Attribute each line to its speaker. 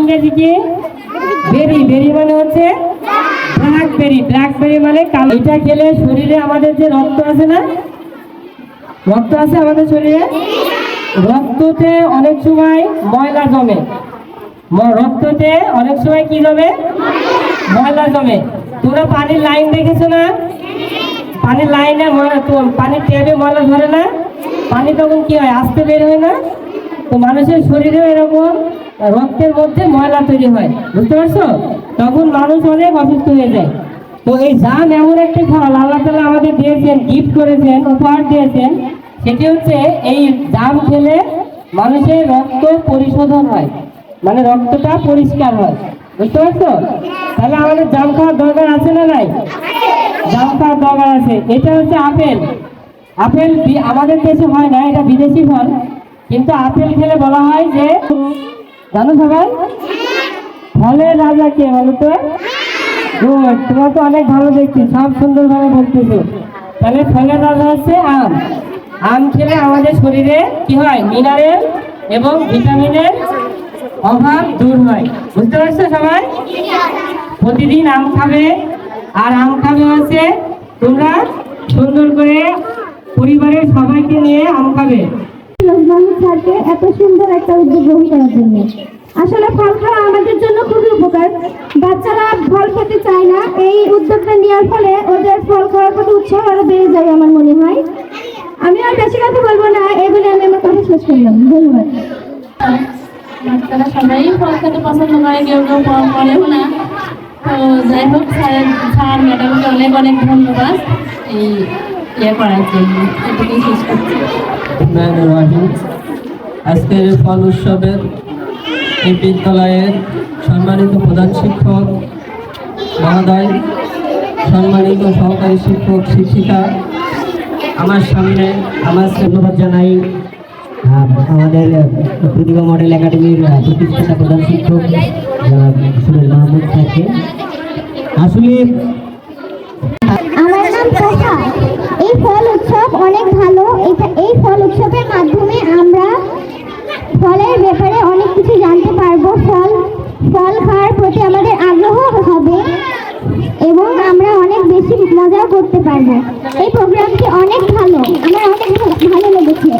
Speaker 1: ইংরেজি কি? বেরি। বেরি মানে হচ্ছে ব্ল্যাকবেরি। ব্ল্যাকবেরি মানে কালো। এটা খেলে শরীরে আমাদের যে রক্ত আছে না, রক্ত আছে আমাদের শরীরে, রক্ততে অনেক সময় ময়লা জমে। রক্ততে অনেক সময় কি জমে? ময়লা জমে। তোমরা পানির লাইন দেখেছো না? পানির লাইনে পানির ট্যাপে ময়লা ধরে না, পানি তখন কি হয়? আস্তে বের হয় না? তো মানুষের শরীরেও এরকম রক্তের মধ্যে ময়লা তৈরি হয়, বুঝতে পারছো? তখন মানুষ অনেক অসুস্থ হয়ে যায়। তো এই জাম এমন একটি ফল আল্লাহ তাআলা আমাদের দিয়েছেন, গিফট করেছেন, উপহার দিয়েছেন। সেটি হচ্ছে এই জাম খেলে মানুষের রক্ত পরিশোধন হয়, মানে রক্তটা পরিষ্কার হয়, বুঝতে পারছো? তাহলে আমাদের জাম খাওয়ার দরকার আছে না নাই? জাম খাওয়ার দরকার আছে। এটা হচ্ছে আপেল। আপেল আমাদের দেশে হয় না, এটা বিদেশি ফল। কিন্তু আপেল খেলে বলা হয় যে, জানো সবাই ফলের রাজা কে বলো তো? তোমার তো অনেক ভালো দেখছি, সব সুন্দরভাবে বলতেছো। তাহলে ফলের রাজা হচ্ছে আম। আম খেলে আমাদের শরীরে কি হয়? মিনারেল এবং ভিটামিনের অভাব দূর হয়, বুঝতে পারছো সবাই? প্রতিদিন আম খাবে। আর আম খাবে হচ্ছে তোমরা সুন্দর করে পরিবারের সবাইকে নিয়ে আম খাবে।
Speaker 2: এত সুন্দর একটা উদ্যোগ গ্রহণ করার জন্য। আসলে ফল খাওয়া আমাদের জন্য খুবই উপকার। বাচ্চারা ফল খেতে চায় না, এই উদ্যোগটা নেওয়ার ফলে ওদের ফল খাওয়ার প্রতি উৎসাহ আরো বেড়ে যায় আমার মনে হয়। আমি আর বেশি কথা বলবো না, এই বলে আমি আমার কথা শেষ করলাম। ধন্যবাদ।
Speaker 3: বাচ্চারা সবাই ফল খেতে পছন্দ করে, কেউ কেউ করেও না। তো যাই হোক, স্যার ম্যাডামকে অনেক অনেক ধন্যবাদ এই করার জন্য। এটুকুই শেষ করছি।
Speaker 4: আজকের ফল উৎসবের এই বিদ্যালয়ের সম্মানিত প্রধান শিক্ষক মহোদয়, সম্মানিত সহকারী শিক্ষক শিক্ষিকা, আমার সামনে আমার ধন্যবাদ জানাই আমাদের প্রতিভা মডেল একাডেমির প্রতিষ্ঠাতা প্রধান শিক্ষক সুরেল মাহমুদ স্যারকে। আসলে
Speaker 2: আমার নাম প্রভা। এই ফল উৎসব অনেক ভালো। এই ফল উৎসবের মাধ্যমে আমরা ফলের ব্যাপারে অনেক কিছু জানতে পারবো। ফল খাওয়ার প্রতি আমাদের আগ্রহ হবে এবং আমরা অনেক বেশি মজা করতে পারবো। এই প্রোগ্রামটি অনেক ভালো, আমার অনেক ভালো লেগেছে।